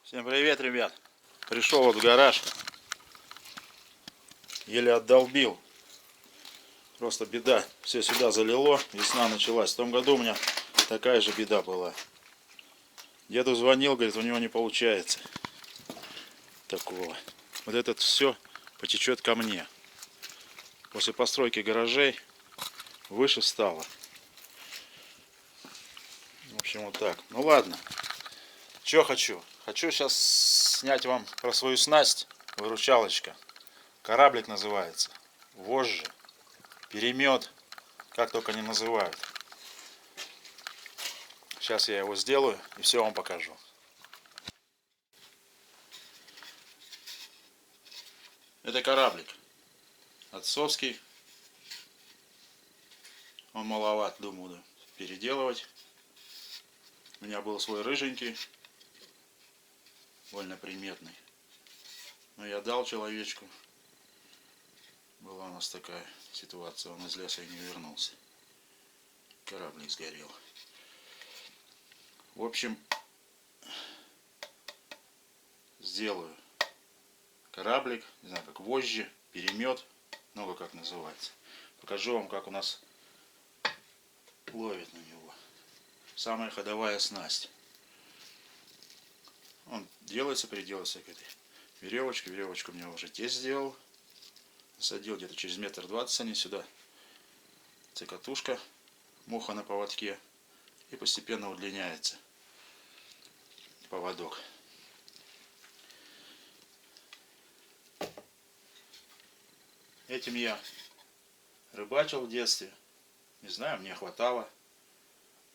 Всем привет, ребят! Пришел вот в гараж, еле отдолбил. Просто беда, все сюда залило, весна началась. В том году у меня такая же беда была. Деду звонил, говорит, у него не получается такого. Вот это все потечет ко мне. После постройки гаражей выше стало. В общем, вот так. Ну ладно. Что хочу? Хочу сейчас снять вам про свою снасть. Выручалочка. Кораблик называется. Вожжи. Перемет. Как только не называют. Сейчас я его сделаю и все вам покажу. Это кораблик. Отцовский. Он маловат, думаю, переделывать. У меня был свой рыженький. Больно приметный. Но я дал человечку. Была у нас такая ситуация. Он из леса и не вернулся. Кораблик сгорел. В общем, сделаю кораблик, не знаю, как вожжи, перемет, много как называется. Покажу вам, как у нас ловит на него. Самая ходовая снасть. Он делается, приделался к этой веревочке. Веревочку мне уже тесть сделал. Насадил где-то через 1,20 м они сюда. Цикатушка, муха на поводке. И постепенно удлиняется поводок. Этим я рыбачил в детстве. Не знаю, мне хватало.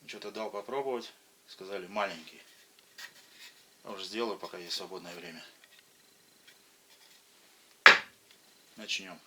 Что-то дал попробовать. Сказали, маленький. А уж сделаю, пока есть свободное время. Начнем.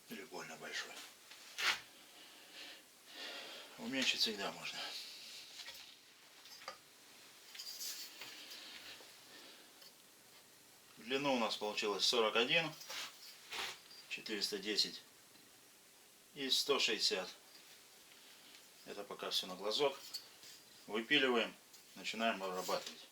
Или больно большой. Уменьшить всегда можно. В длину у нас получилось 41, 410 и 160. Это пока все на глазок. Выпиливаем, начинаем обрабатывать.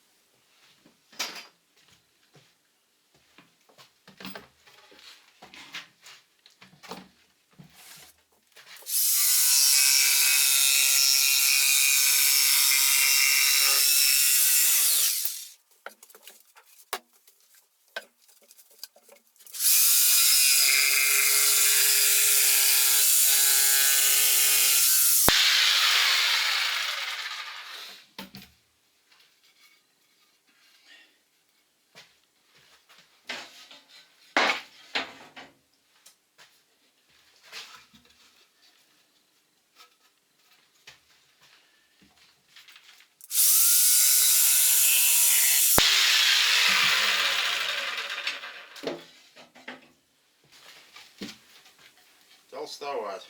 Толстоват.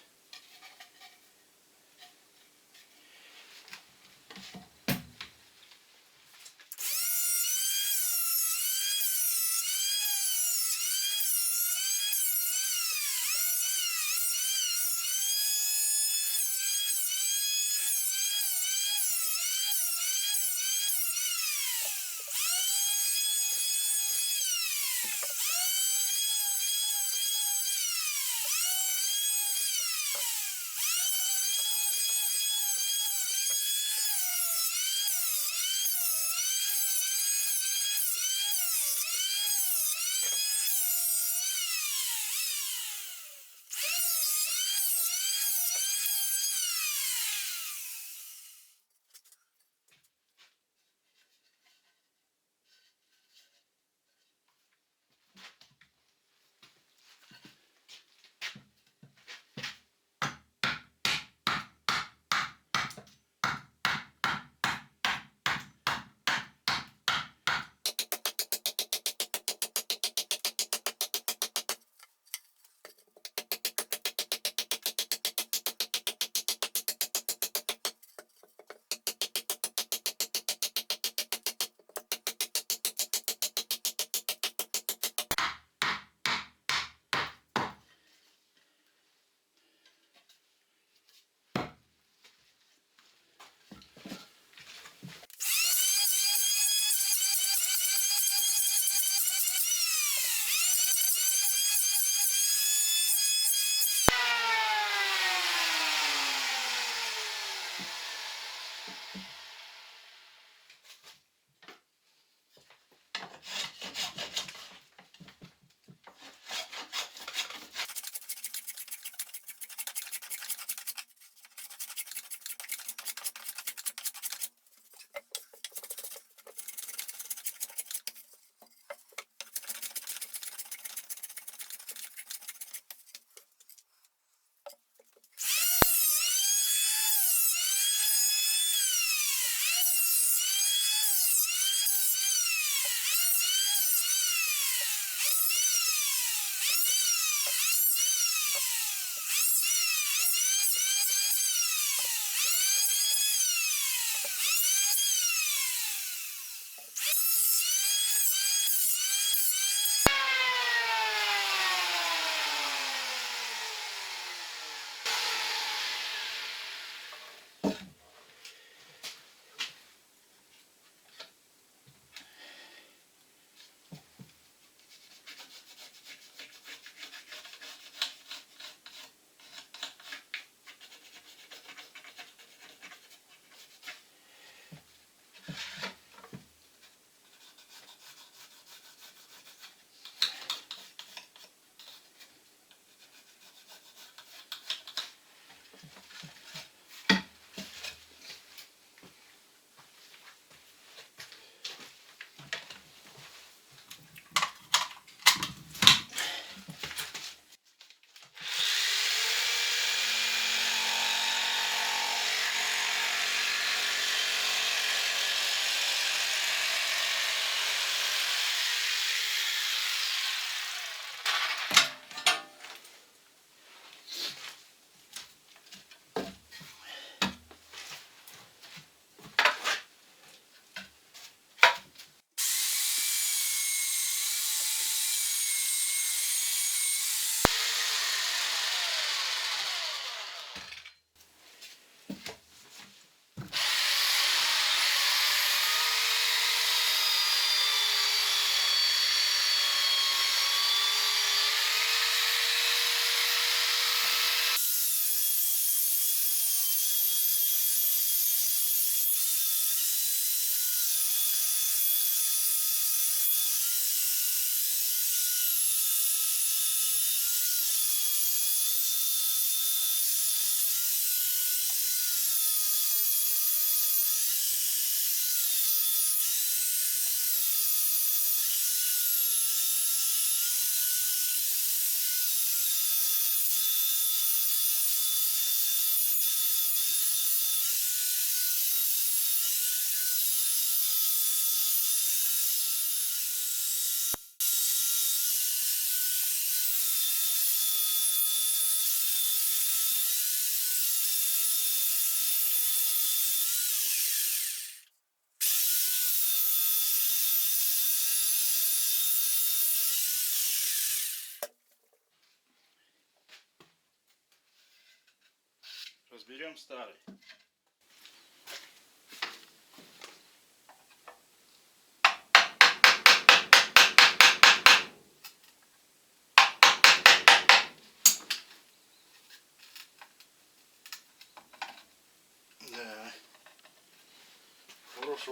Разберем старый.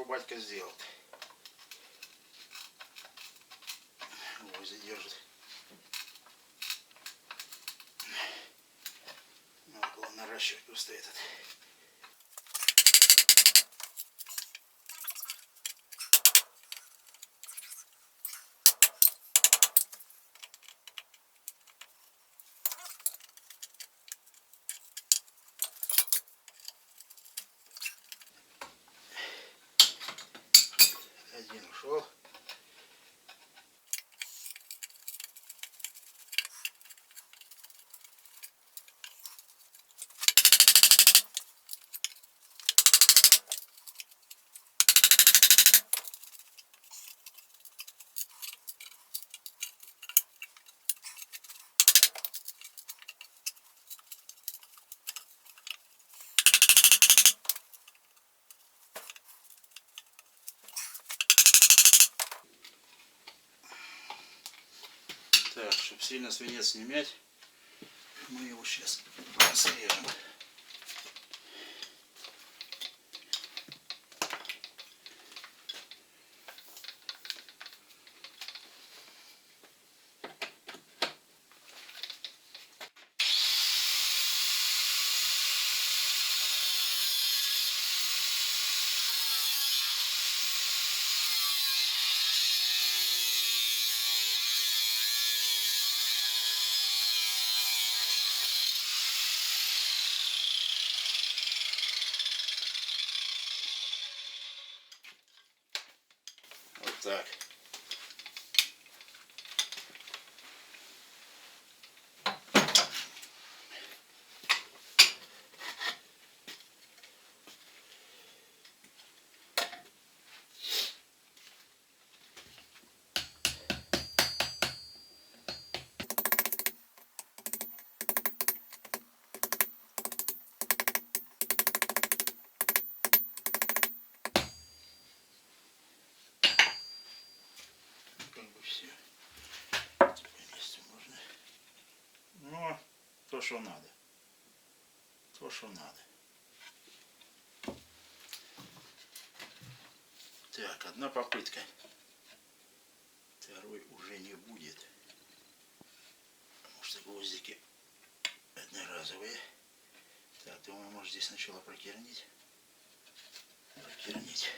батька сделает. Ой, задержит. Надо было наращивать просто этот. Один ушел. Так, чтобы сильно свинец не мять, мы его сейчас срежем. Вот так. Как бы все. Вместе можно. Ну, то, что надо. То, что надо. Так, одна попытка. Второй уже не будет. Потому что гвоздики одноразовые. Так, думаю, может здесь сначала прокернить. Прокернить.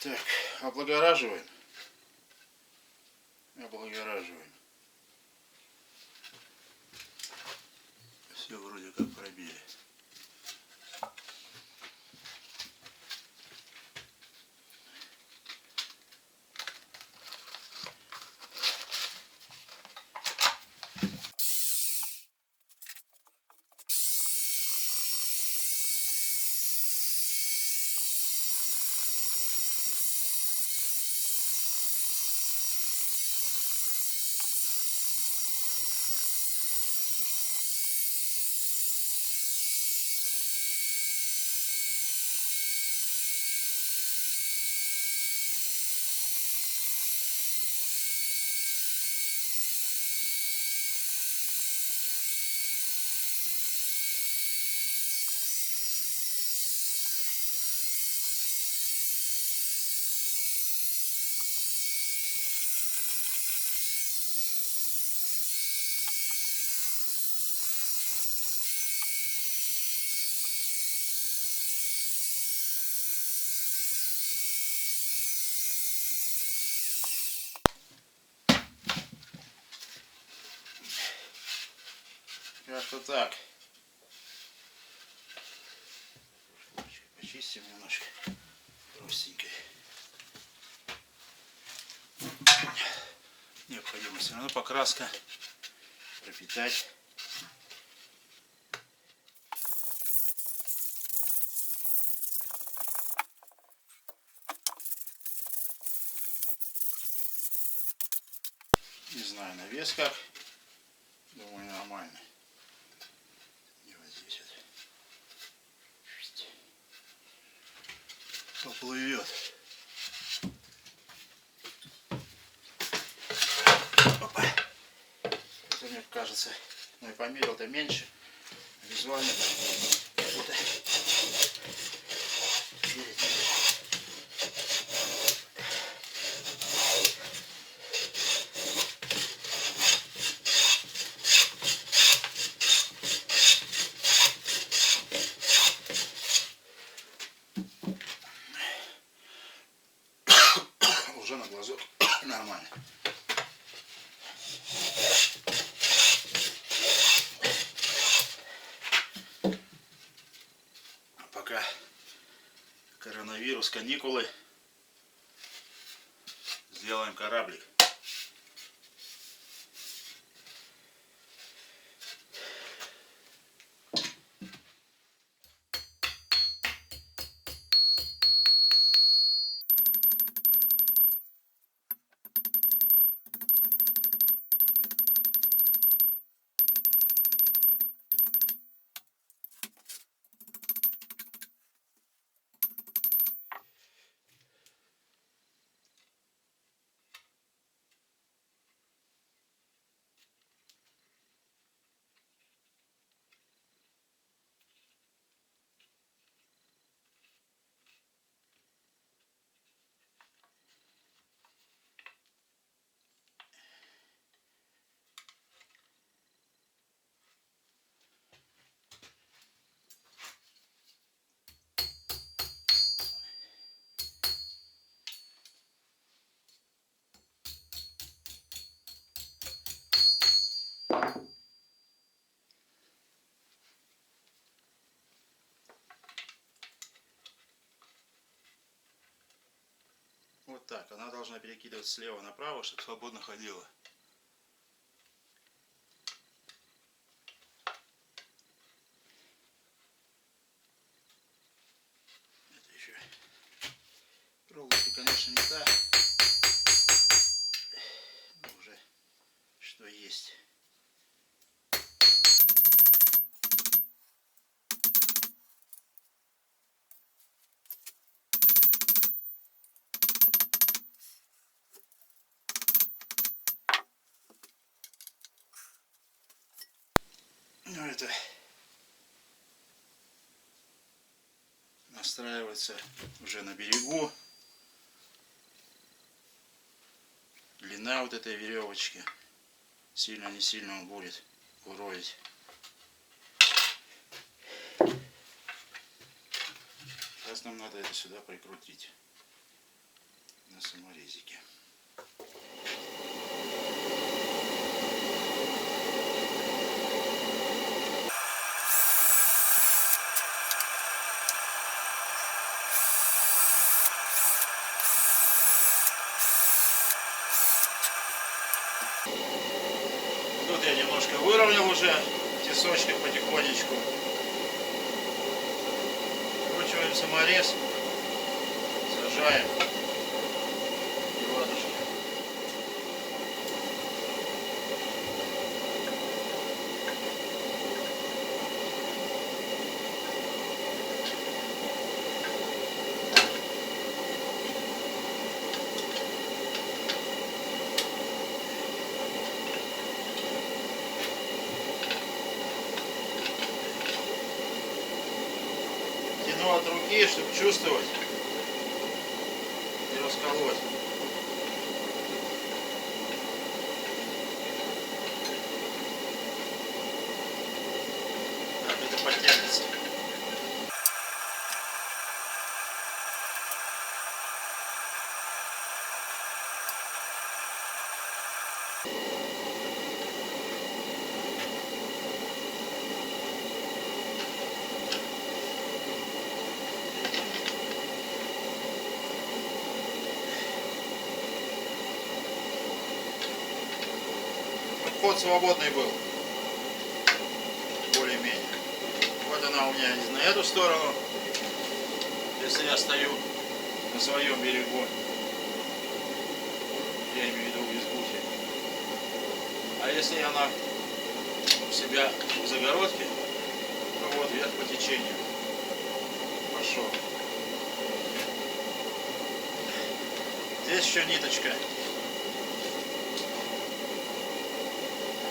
Так, облагораживаем. Облагораживаем. Все вроде как пробили. Как-то так. Почистим немножко простенькой. Необходимо все равно покраска пропитать. Не знаю на вес как. Думаю, нормально. И вот здесь вот поплывет. Опа. Это мне кажется, ну и померил-то меньше. Визуально что-то уже на глазок нормально. А пока коронавирус, каникулы, сделаем кораблик. Вот так. Она должна перекидывать слева направо, чтобы свободно ходила. Это еще проволочка, конечно, не та. Но уже что есть. Ну это настраивается уже на берегу. Длина вот этой веревочки. Сильно не сильно он будет уроить. Сейчас нам надо это сюда прикрутить на саморезике. Тут я немножко выровнял уже в тесочках потихонечку. Вкручиваем саморез, сажаем и ладушки. Тяну от руки, чтобы чувствовать и расколоть. Так, это подтянется. ход свободный был. Более-менее. Вот она у меня на эту сторону. Если я стою на своем берегу, я имею в виду в избухе. А если она у себя в загородке, то вот вверх по течению пошел. Здесь еще ниточка.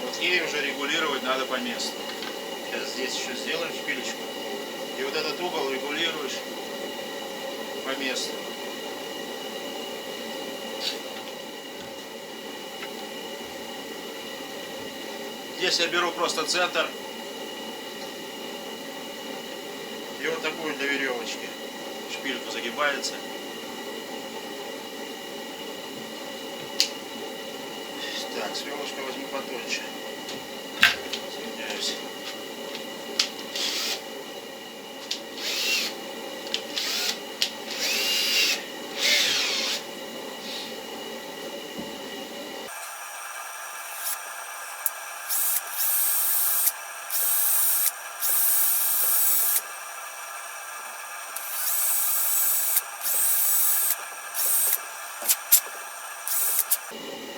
Вот ей уже регулировать надо по месту. Сейчас здесь еще сделаем шпилечку. И вот этот угол регулируешь по месту. Здесь я беру просто центр и вот такую для веревочки. Шпильку загибается. Так, сверлышко возьму потоньше. Извиняюсь.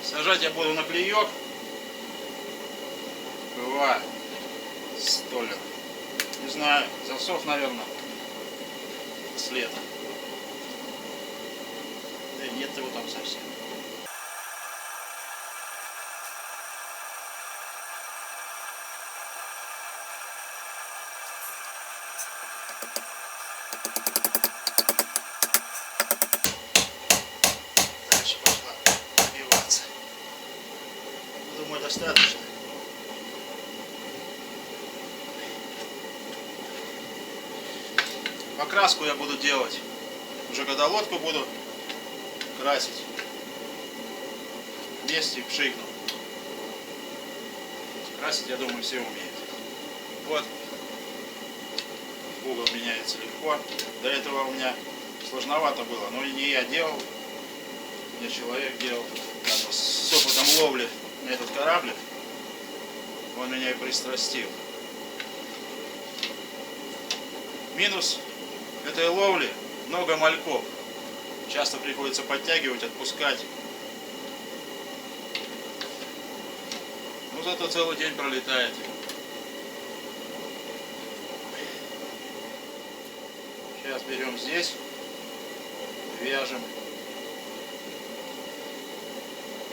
Сажать я буду на клеек. ПВА столер. Не знаю, засов, наверное, след. Да нет его там совсем. Дальше пошла набиваться. Думаю, достаточно. Покраску я буду делать. Уже когда лодку буду красить, вместе пшикну. Красить, я думаю, все умеют. Вот. Угол меняется легко. До этого у меня сложновато было. Но и не я делал. Мне человек делал. С опытом ловли на этот кораблик. Он меня и пристрастил. Минус этой ловли — много мальков. Часто приходится подтягивать, отпускать. Ну зато целый день пролетает. Сейчас берем здесь, вяжем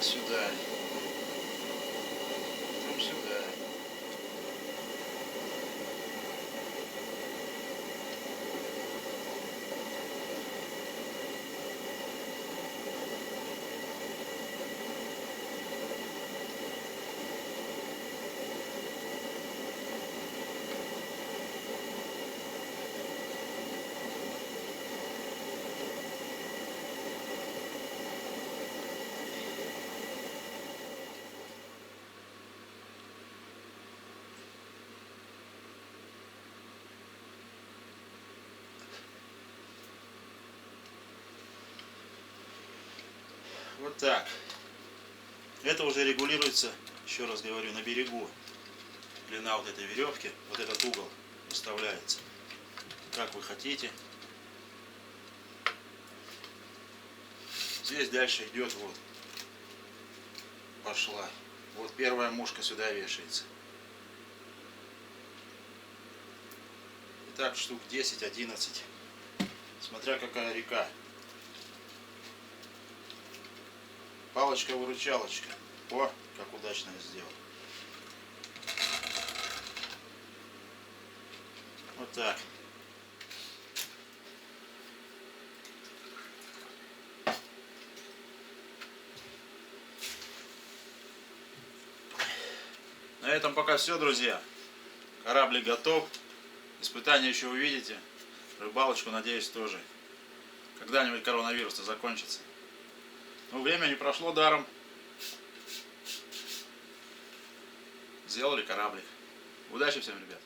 сюда, потом сюда. Вот так. Это уже регулируется, еще раз говорю, на берегу. Длина вот этой веревки, вот этот угол выставляется, как вы хотите. Здесь дальше идет вот, пошла. Вот первая мушка сюда вешается. И так штук 10-11, смотря какая река. Палочка-выручалочка. О, как удачно я сделал. Вот так. На этом пока все, друзья. Кораблик готов. Испытания еще увидите. Рыбалочку, надеюсь, тоже. Когда-нибудь коронавирус-то закончится. Но время не прошло даром. Сделали кораблик. Удачи всем, ребят.